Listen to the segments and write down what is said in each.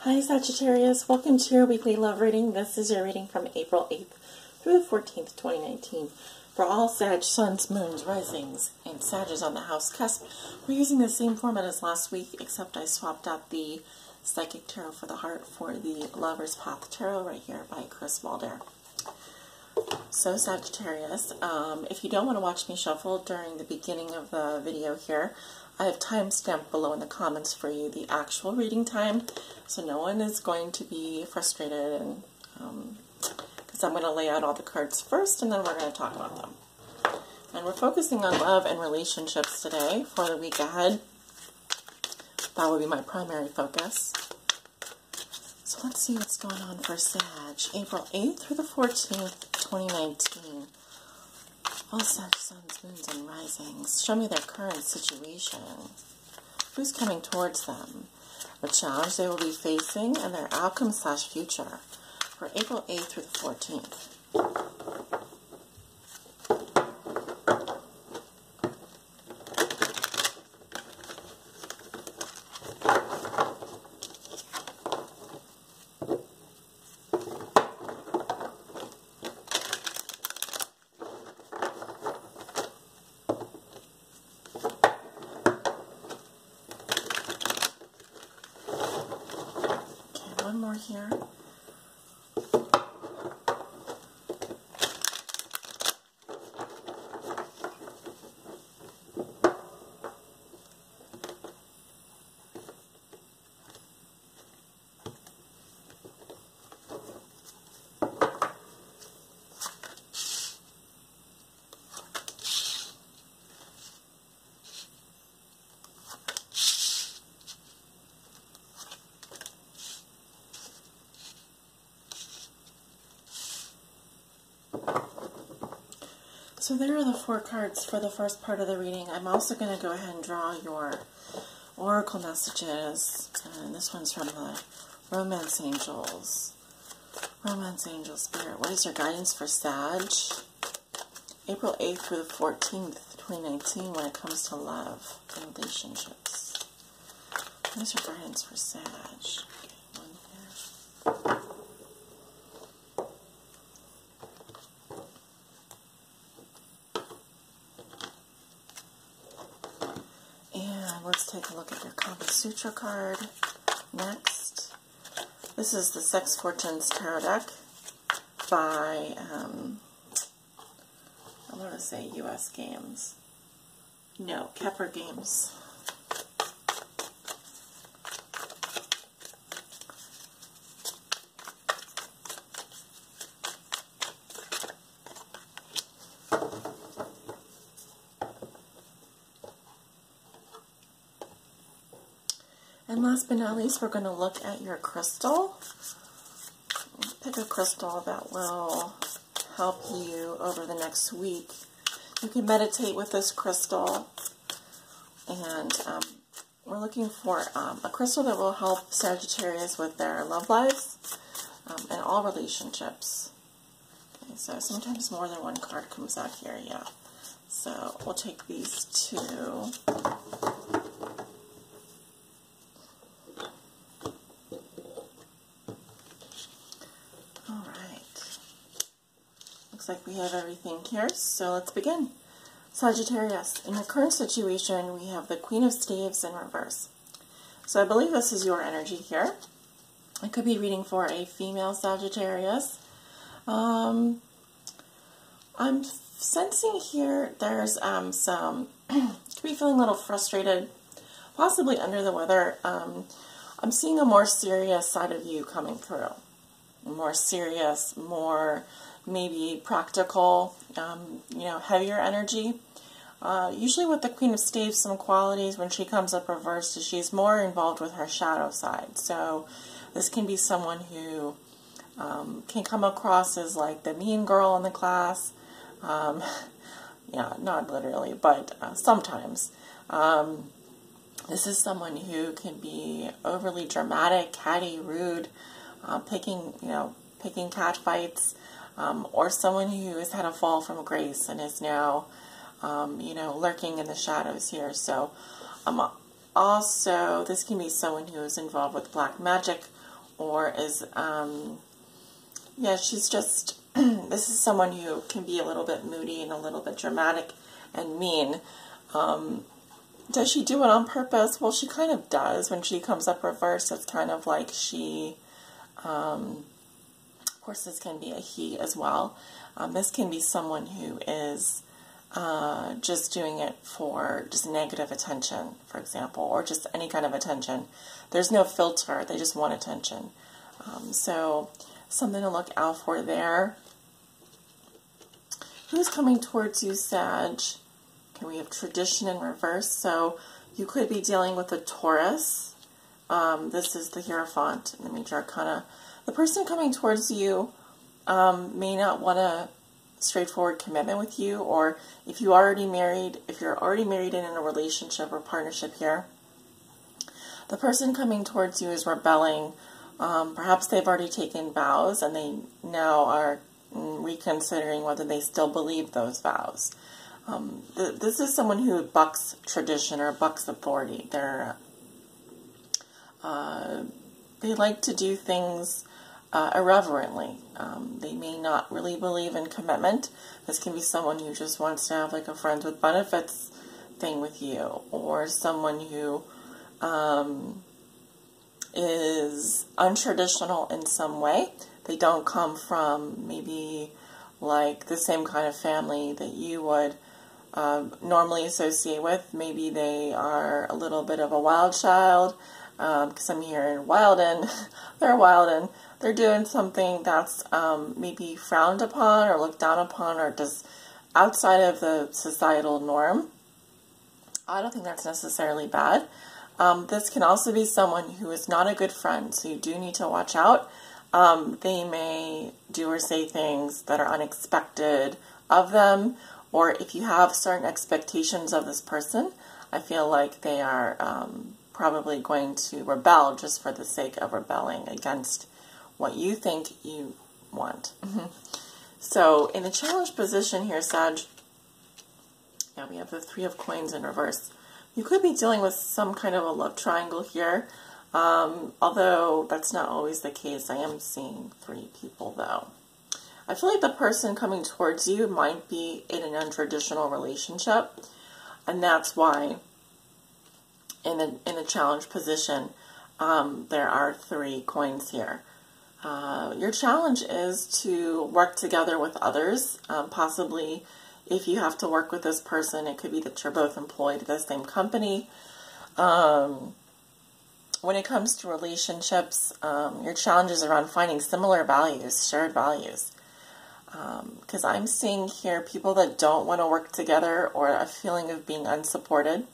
Hi Sagittarius, welcome to your weekly love reading. This is your reading from April 8th through the 14th, 2019. For all Sag, Suns, Moons, Risings, and Sages on the house cusp, we're using the same format as last week, except I swapped out the Psychic Tarot for the Heart for the Lover's Path Tarot right here by Chris Walder. So Sagittarius, if you don't want to watch me shuffle during the beginning of the video here, I have timestamped below in the comments for you the actual reading time, so no one is going to be frustrated, and because I'm going to lay out all the cards first and then we're going to talk about them. And we're focusing on love and relationships today for the week ahead. That will be my primary focus. So let's see what's going on for Sag. April 8th through the 14th, 2019. All Sag, Suns, Moons, and Risings. Show me their current situation. Who's coming towards them? The challenge they will be facing and their outcome / future for April 8th through the 14th. One more here. So there are the 4 cards for the first part of the reading. I'm also going to go ahead and draw your oracle messages. And this one's from the Romance Angels. Romance Angel Spirit. What is your guidance for Sag? April 8th through the 14th, 2019 when it comes to love and relationships. What is your guidance for Sag? Okay, one here. Let's take a look at your Kama Sutra card next. This is the Sex Fortunes Tarot deck by, I want to say US Games. No, Kepler Games. And last but not least, we're going to look at your crystal. Pick a crystal that will help you over the next week. You can meditate with this crystal. And we're looking for a crystal that will help Sagittarius with their love lives and all relationships. Okay, so sometimes more than one card comes out here, yeah. So we'll take these 2. Looks like we have everything here, so let's begin. Sagittarius, in your current situation, we have the Queen of Staves in reverse. So I believe this is your energy here. I could be reading for a female Sagittarius. I'm sensing here there's some, could be feeling a little frustrated, possibly under the weather. I'm seeing a more serious side of you coming through. More serious, more maybe practical, heavier energy. Usually with the Queen of Staves, some qualities when she comes up reversed is she's more involved with her shadow side. So this can be someone who can come across as like the mean girl in the class. Yeah, not literally, but sometimes. This is someone who can be overly dramatic, catty, rude, picking cat fights. Or someone who has had a fall from grace and is now, lurking in the shadows here. So, also, this can be someone who is involved with black magic or is, yeah, she's just, this is someone who can be a little bit moody and a little bit dramatic and mean. Does she do it on purpose? Well, she kind of does. When she comes up reverse, it's kind of like she, of course, this can be a he as well. This can be someone who is just doing it for just negative attention, for example, or just any kind of attention. There's no filter. They just want attention. So something to look out for there. Who's coming towards you, Sag? Okay, we have tradition in reverse. So you could be dealing with a Taurus. This is the Hierophant in the Major Arcana. The person coming towards you may not want a straightforward commitment with you, or if you're already married and in a relationship or partnership here, the person coming towards you is rebelling. Perhaps they've already taken vows and they now are reconsidering whether they still believe those vows. This is someone who bucks tradition or bucks authority. They like to do things irreverently. They may not really believe in commitment. This can be someone who just wants to have like a friends with benefits thing with you, or someone who is untraditional in some way. They don't come from maybe like the same kind of family that you would normally associate with. Maybe they are a little bit of a wild child, because I'm here in Wilden. They're Wilden. They're doing something that's maybe frowned upon or looked down upon or just outside of the societal norm. I don't think that's necessarily bad. This can also be someone who is not a good friend, so you do need to watch out. They may do or say things that are unexpected of them, or if you have certain expectations of this person, I feel like they are probably going to rebel just for the sake of rebelling against what you think you want. So in the challenge position here, Sag, yeah, we have the Three of Coins in reverse. You could be dealing with some kind of a love triangle here, although that's not always the case. I am seeing 3 people though. I feel like the person coming towards you might be in an untraditional relationship, and that's why in a challenge position there are 3 coins here. Your challenge is to work together with others. Possibly if you have to work with this person, it could be that you're both employed at the same company. When it comes to relationships, your challenge is around finding similar values, shared values. Because I'm seeing here people that don't want to work together, or a feeling of being unsupported.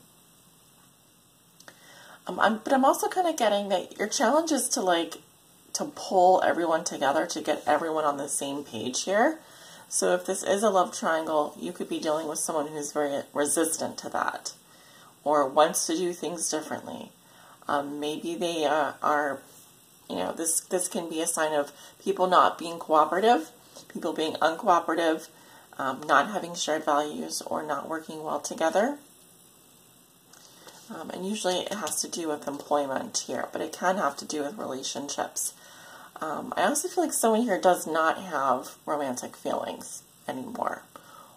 But I'm also kind of getting that your challenge is to pull everyone together, to get everyone on the same page here. So if this is a love triangle, you could be dealing with someone who's very resistant to that, or wants to do things differently. Maybe they are, this can be a sign of people not being cooperative, people being uncooperative, not having shared values, or not working well together. And usually it has to do with employment here, but it can have to do with relationships. I also feel like someone here does not have romantic feelings anymore.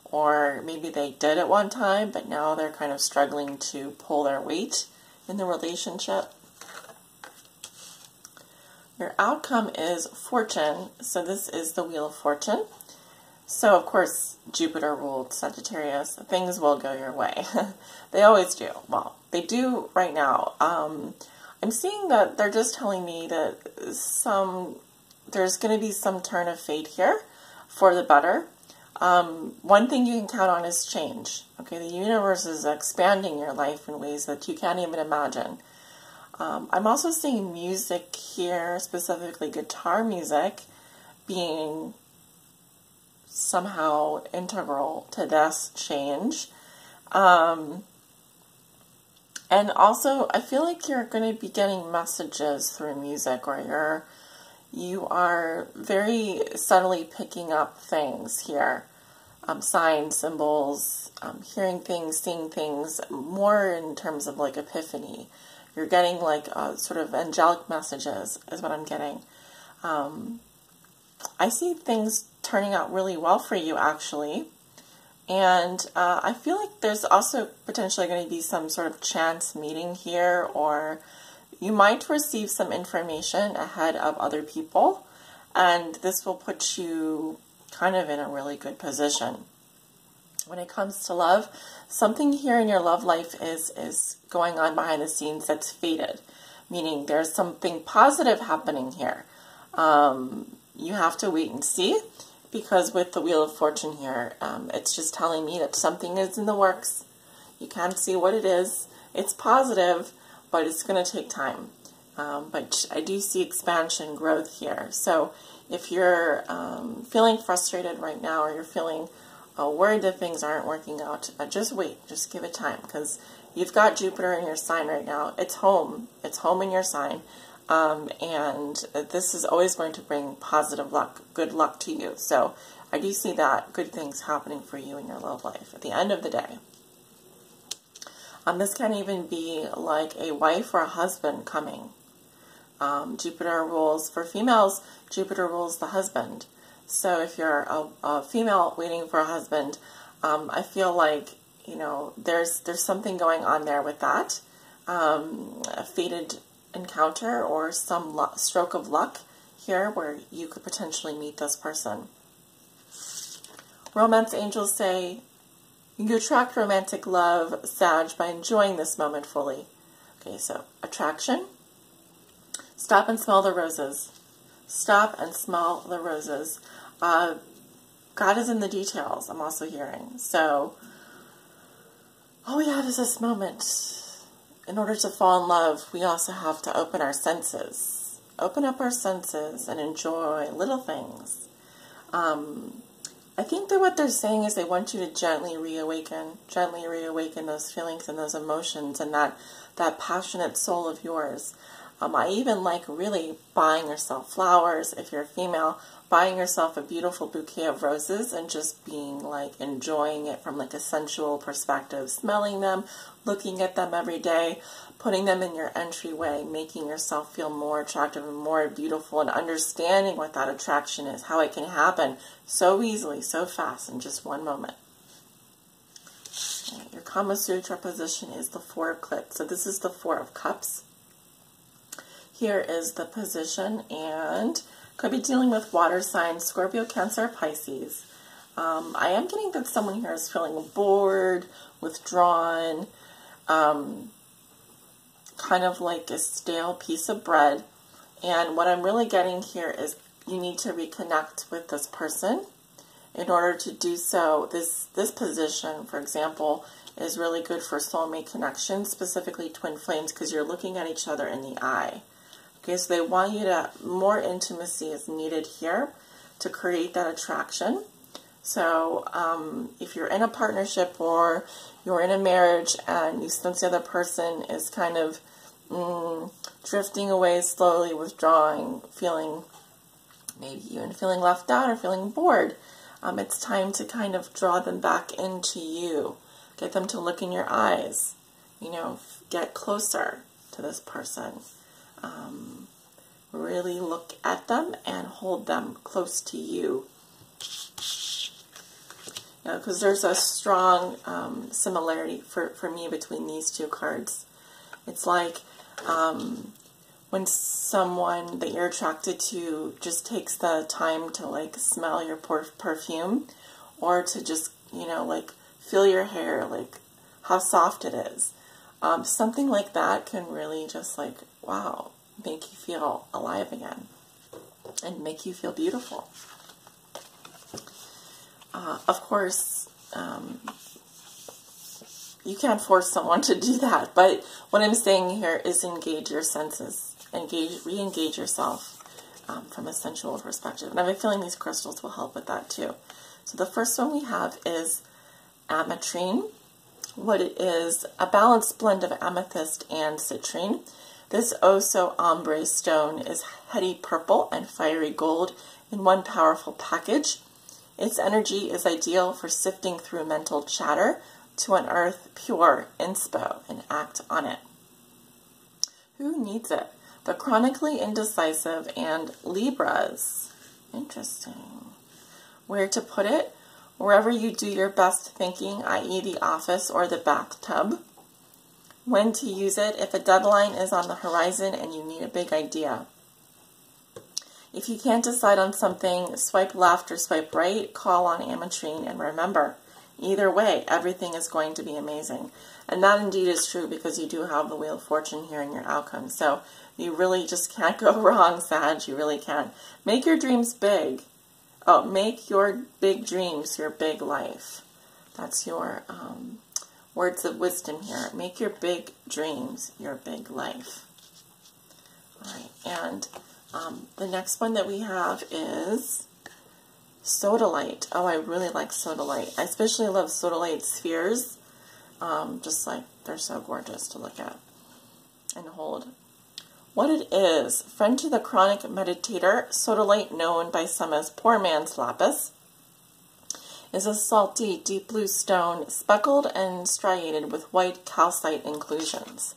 Or maybe they did at one time, but now they're kind of struggling to pull their weight in the relationship. Your outcome is Fortune. So this is the Wheel of Fortune. So, of course, Jupiter ruled Sagittarius. Things will go your way. They always do. Well, they do right now. I'm seeing that they're just telling me that there's going to be some turn of fate here for the better. One thing you can count on is change. Okay, the universe is expanding your life in ways that you can't even imagine. I'm also seeing music here, specifically guitar music, being somehow integral to this change. And also, I feel like you're going to be getting messages through music, or you are very subtly picking up things here. Signs, symbols, hearing things, seeing things, more in terms of like epiphany. You're getting like sort of angelic messages is what I'm getting. I see things turning out really well for you, actually. And I feel like there's also potentially going to be some sort of chance meeting here, or you might receive some information ahead of other people, and this will put you kind of in a really good position. When it comes to love, something here in your love life is going on behind the scenes that's faded, meaning there's something positive happening here. You have to wait and see, because with the Wheel of Fortune here, it's just telling me that something is in the works. You can't see what it is. It's positive, but it's going to take time. But I do see expansion, growth here. So if you're feeling frustrated right now, or you're feeling worried that things aren't working out, just wait. Just give it time, because you've got Jupiter in your sign right now. It's home. It's home in your sign. And this is always going to bring positive luck, good luck to you. So I do see that good things happening for you in your love life at the end of the day. This can even be like a wife or a husband coming. Jupiter rules, for females, Jupiter rules the husband. So if you're a female waiting for a husband, I feel like, you know, there's something going on there with that. A fated encounter or some stroke of luck here where you could potentially meet this person. Romance angels say you attract romantic love, Sag, by enjoying this moment fully. Okay, so attraction. Stop and smell the roses. Stop and smell the roses. God is in the details, I'm also hearing. So all we have is this moment. In order to fall in love, we also have to open our senses. Open up our senses and enjoy little things. I think that what they're saying is they want you to gently reawaken those feelings and those emotions and that passionate soul of yours. I even like really buying yourself flowers, if you're a female, buying yourself a beautiful bouquet of roses and just being like enjoying it from like a sensual perspective, smelling them, looking at them every day, putting them in your entryway, making yourself feel more attractive and more beautiful, and understanding what that attraction is, how it can happen so easily, so fast in just one moment. Okay, your Kama Sutra position is the Four of Cups. So this is the Four of Cups. Here is the position, and could be dealing with water signs, Scorpio, Cancer, Pisces. I am getting that someone here is feeling bored, withdrawn, kind of like a stale piece of bread. And what I'm really getting here is you need to reconnect with this person. In order to do so, this position, for example, is really good for soulmate connections, specifically twin flames, because you're looking at each other in the eye. Okay, so they want you to, more intimacy is needed here to create that attraction. So if you're in a partnership or you're in a marriage and you sense the other person is kind of drifting away slowly, withdrawing, feeling, maybe even feeling left out or feeling bored, it's time to kind of draw them back into you. Get them to look in your eyes, you know, get closer to this person. Really look at them and hold them close to you. You know, because there's a strong similarity for me between these two cards. It's like when someone that you're attracted to just takes the time to like smell your perfume, or to just, you know, like feel your hair, like how soft it is. Something like that can really just like, wow, make you feel alive again and make you feel beautiful. Of course, you can't force someone to do that, but what I'm saying here is engage your senses, re-engage yourself from a sensual perspective. And I have a feeling these crystals will help with that too. So the first one we have is ametrine. What it is, a balanced blend of amethyst and citrine. This oh-so ombre stone is heady purple and fiery gold in one powerful package. Its energy is ideal for sifting through mental chatter to unearth pure inspo and act on it. Who needs it? The chronically indecisive and Libras. Interesting. Where to put it? Wherever you do your best thinking, i.e. the office or the bathtub. When to use it? If a deadline is on the horizon and you need a big idea. If you can't decide on something, swipe left or swipe right, call on ametrine, and remember, either way, everything is going to be amazing. And that indeed is true because you do have the Wheel of Fortune here in your outcome. So you really just can't go wrong, Sag. You really can't. Make your dreams big. Oh, make your big dreams your big life. That's your words of wisdom here. Make your big dreams your big life. All right, and the next one that we have is Sodalite. Oh, I really like Sodalite. I especially love Sodalite spheres. Just like they're so gorgeous to look at and hold. What it is, friend to the chronic meditator, Sodalite, known by some as poor man's lapis, is a salty, deep blue stone, speckled and striated with white calcite inclusions.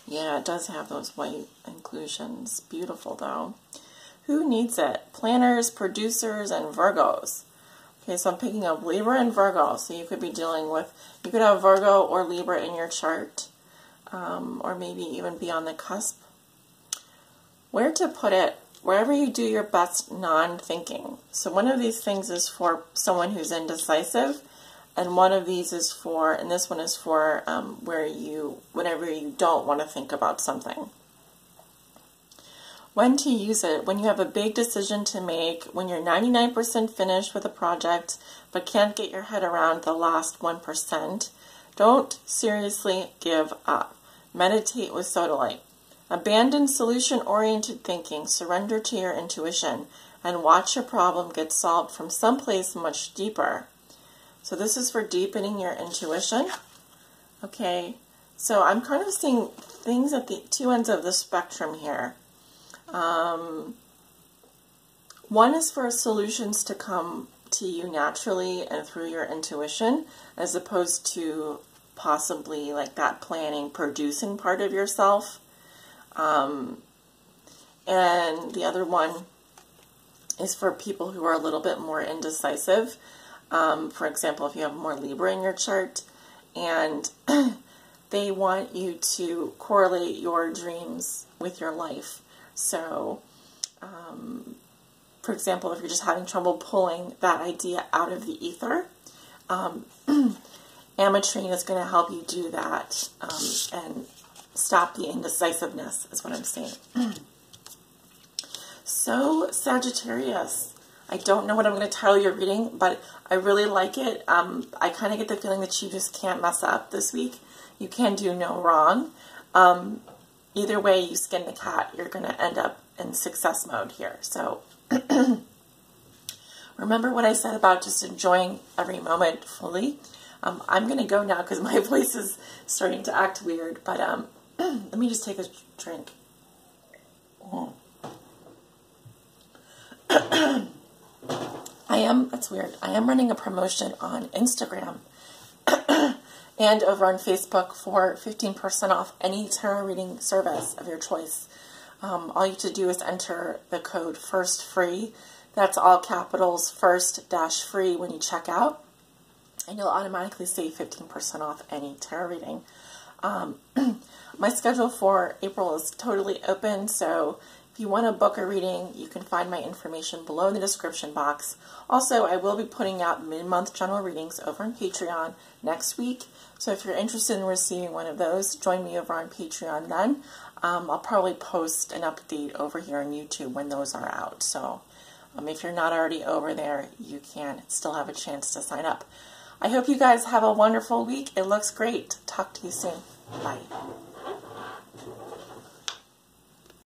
Yeah, it does have those white inclusions. Beautiful, though. Who needs it? Planners, producers, and Virgos. Okay, so I'm picking up Libra and Virgo. So you could be dealing with, you could have Virgo or Libra in your chart, or maybe even be on the cusp. Where to put it? Wherever you do your best non-thinking. So one of these things is for someone who's indecisive, and one of these is for, and this one is for whenever you don't want to think about something. When to use it? When you have a big decision to make, when you're 99% finished with a project, but can't get your head around the last 1%. Don't seriously give up. Meditate with Sodalite. Abandon solution-oriented thinking, surrender to your intuition, and watch your problem get solved from someplace much deeper. So this is for deepening your intuition. Okay, so I'm kind of seeing things at the two ends of the spectrum here. One is for solutions to come to you naturally and through your intuition, as opposed to possibly like that planning, producing part of yourself. And the other one is for people who are a little bit more indecisive. For example, if you have more Libra in your chart and they want you to correlate your dreams with your life. So, for example, if you're just having trouble pulling that idea out of the ether, ametrine is going to help you do that and stop the indecisiveness, is what I'm saying. So, Sagittarius, I don't know what I'm going to title your reading, but I really like it. I kind of get the feeling that you just can't mess up this week. You can do no wrong. Either way you skin the cat, you're going to end up in success mode here. So, remember what I said about just enjoying every moment fully. I'm going to go now because my voice is starting to act weird, but let me just take a drink. That's weird. I am running a promotion on Instagram and over on Facebook for 15% off any tarot reading service of your choice. All you have to do is enter the code FIRSTFREE. That's all capitals, first-free when you check out. And you'll automatically save 15% off any tarot reading. My schedule for April is totally open, so if you want to book a reading, you can find my information below in the description box. Also, I will be putting out mid-month general readings over on Patreon next week. So if you're interested in receiving one of those, join me over on Patreon then. I'll probably post an update over here on YouTube when those are out. So if you're not already over there, you can still have a chance to sign up. I hope you guys have a wonderful week. It looks great. Talk to you soon. Bye.